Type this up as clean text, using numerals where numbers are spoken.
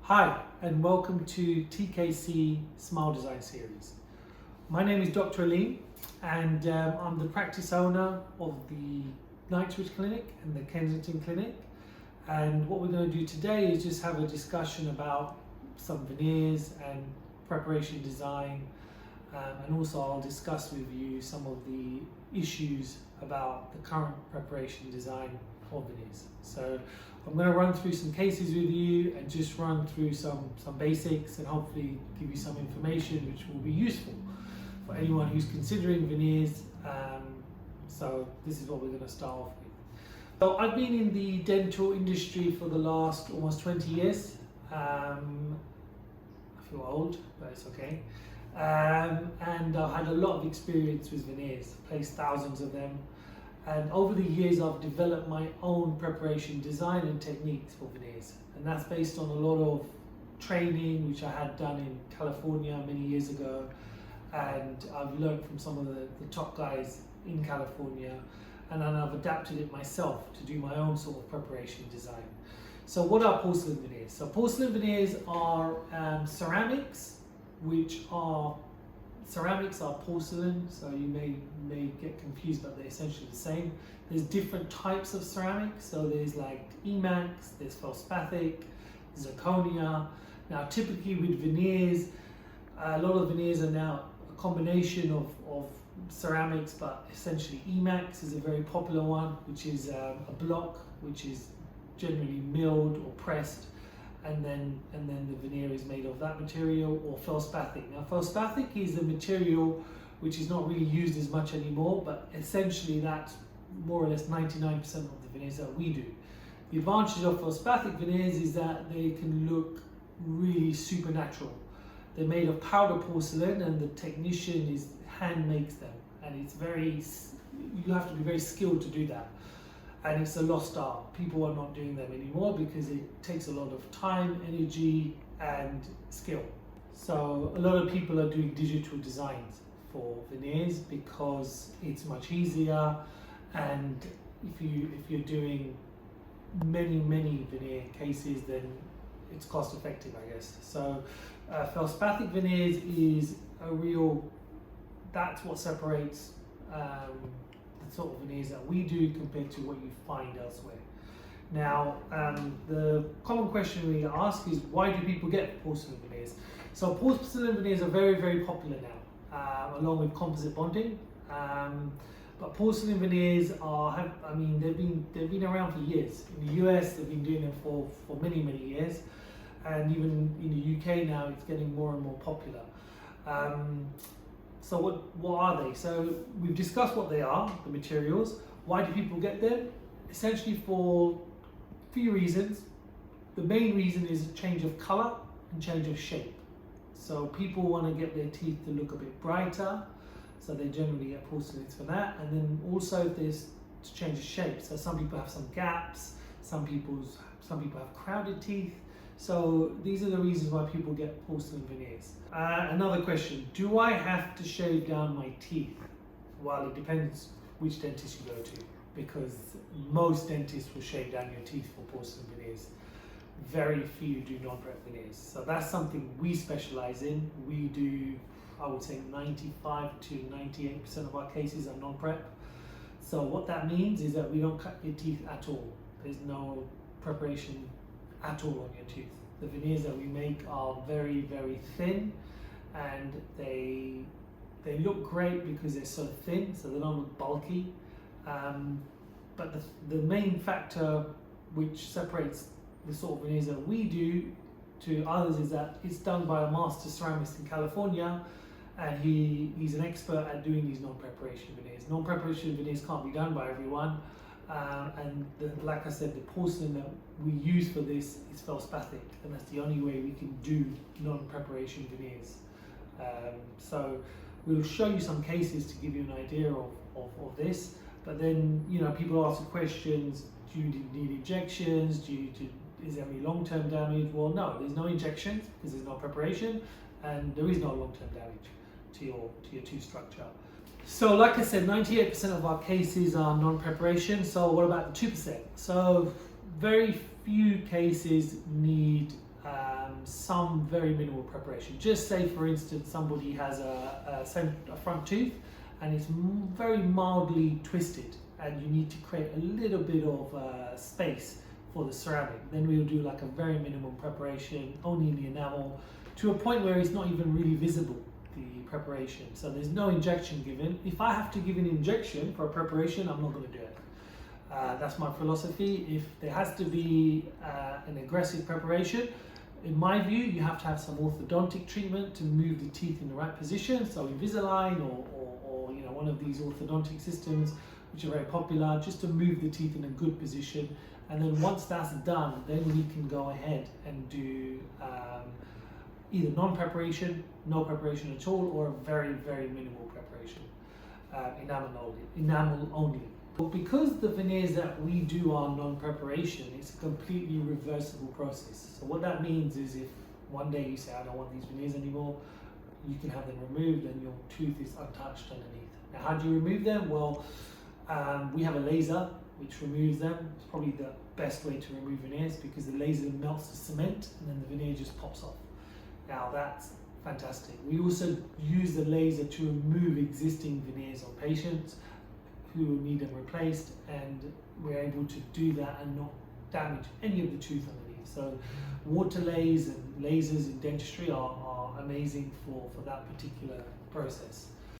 Hi, and welcome to TKC Smile Design Series. My name is Dr Aleem, and I'm the practice owner of the Knightsbridge Clinic and the Kensington Clinic. And what we're going to do today is just have a discussion about some veneers and preparation design, and also I'll discuss with you some of the issues about the current preparation design for veneers. So I'm going to run through some cases with you and just run through some basics and hopefully give you some information which will be useful for anyone who's considering veneers. So this is what we're going to start off with. So I've been in the dental industry for the last almost 20 years. I feel old, but it's okay. And I've had a lot of experience with veneers, placed thousands of them. And over the years, I've developed my own preparation design and techniques for veneers. And that's based on a lot of training, which I had done in California many years ago. And I've learned from some of the top guys in California. And then I've adapted it myself to do my own sort of preparation design. So what are porcelain veneers? So porcelain veneers are ceramics, ceramics are porcelain, so you may get confused, but they're essentially the same. There's different types of ceramics, so there's like emax, there's feldspathic, zirconia. Now typically with veneers, a lot of veneers are now a combination of ceramics, but essentially emax is a very popular one, which is a block which is generally milled or pressed, and then the veneer is made of that material, or feldspathic. Now feldspathic is a material which is not really used as much anymore, but essentially that's more or less 99% of the veneers that we do. The advantage of feldspathic veneers is that they can look really supernatural. They're made of powder porcelain, and the technician hand makes them, and you have to be very skilled to do that. And it's a lost art. People are not doing them anymore because it takes a lot of time, energy, and skill. So a lot of people are doing digital designs for veneers because it's much easier, and if you're doing many veneer cases, then it's cost effective, I guess. So feldspathic veneers is that's what separates the sort of veneers that we do compared to what you find elsewhere. Now, the common question we ask is, why do people get porcelain veneers? So porcelain veneers are very popular now, along with composite bonding. But porcelain veneers they've been around for years. In the US, they've been doing them for many years, and even in the UK now, it's getting more and more popular. So what are they? So we've discussed what they are, the materials. Why do people get them? Essentially for a few reasons. The main reason is a change of color and change of shape. So people want to get their teeth to look a bit brighter, so they generally get porcelains for that. And then also if there's to change of shape. So some people have some gaps, some people have crowded teeth. So these are the reasons why people get porcelain veneers. Another question, do I have to shave down my teeth? Well, it depends which dentist you go to, because most dentists will shave down your teeth for porcelain veneers. Very few do non-prep veneers. So that's something we specialize in. We do, I would say 95 to 98% of our cases are non-prep. So what that means is that we don't cut your teeth at all. There's no preparation at all on your tooth. The veneers that we make are very thin, and they look great because they're so thin, so they don't look bulky. But the main factor which separates the sort of veneers that we do to others is that it's done by a master ceramist in California, and he's an expert at doing these non-preparation veneers. Non-preparation veneers can't be done by everyone. Like I said, the porcelain that we use for this is feldspathic, and that's the only way we can do non-preparation veneers. So we'll show you some cases to give you an idea of this, but then people ask the questions, do you need injections, is there any long-term damage? Well, no, there's no injections because there's no preparation, and there is no long-term damage to your tooth structure. So like I said, 98% of our cases are non-preparation. So what about the 2%? So very few cases need some very minimal preparation. Just say, for instance, somebody has a front tooth and it's very mildly twisted, and you need to create a little bit of space for the ceramic. Then we'll do like a very minimum preparation, only in the enamel, to a point where it's not even really visible, the preparation. So there's no injection given. If I have to give an injection for a preparation, I'm not going to do it. That's my philosophy. If there has to be an aggressive preparation, in my view, you have to have some orthodontic treatment to move the teeth in the right position. So Invisalign or you know, one of these orthodontic systems, which are very popular, just to move the teeth in a good position. And then once that's done, then we can go ahead and do either non-preparation, no preparation at all, or a very, very minimal preparation, enamel only. But because the veneers that we do are non-preparation, it's a completely reversible process. So what that means is, if one day you say, I don't want these veneers anymore, you can have them removed and your tooth is untouched underneath. Now, how do you remove them? Well, we have a laser which removes them. It's probably the best way to remove veneers, because the laser melts the cement and then the veneer just pops off. Now that's fantastic. We also use the laser to remove existing veneers on patients who need them replaced, and we're able to do that and not damage any of the tooth underneath. So water lasers and lasers in dentistry are amazing for that particular process.